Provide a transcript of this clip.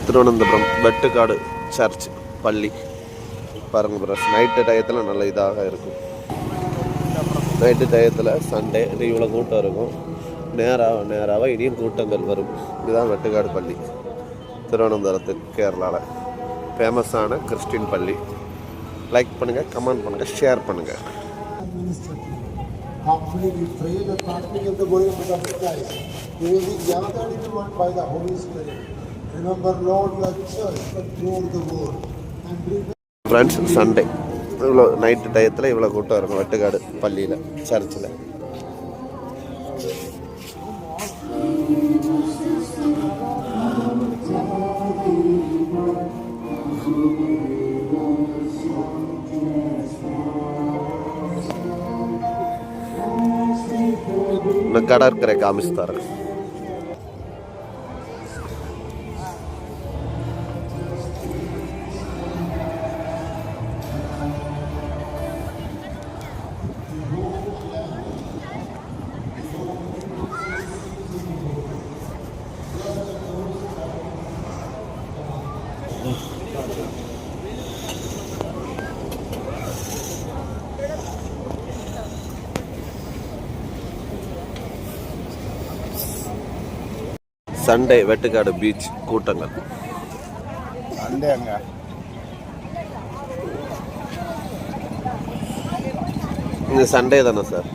Thiruvananthapuram Vettukadu search பள்ளி பாருங்க press. Night டயத்தில் நல்ல இதாக இருக்கும். நைட்டு டயத்தில் சண்டே இவ்வளோ கூட்டம் இருக்கும். நேராக இனியும் கூட்டங்கள் வரும். இதுதான் வெட்டுக்காடு பள்ளி, திருவனந்தபுரத்தில், கேரளாவில் ஃபேமஸான கிறிஸ்டின் பள்ளி. லைக் பண்ணுங்கள், கமெண்ட் பண்ணுங்கள், ஷேர் பண்ணுங்கள். ஃப்ரெண்ட்ஸ், சண்டே இவ்வளோ நைட்டு டயத்தில் இவ்வளோ கூட்டம் இருக்கும் வெட்டுக்காடு பள்ளியில், சர்ச்சில். கடற்கரை காமிச்சுத்தாரு. சண்டே வெட்டுக்காடு பீச் கூட்டங்கள். சண்டே தானே சார்?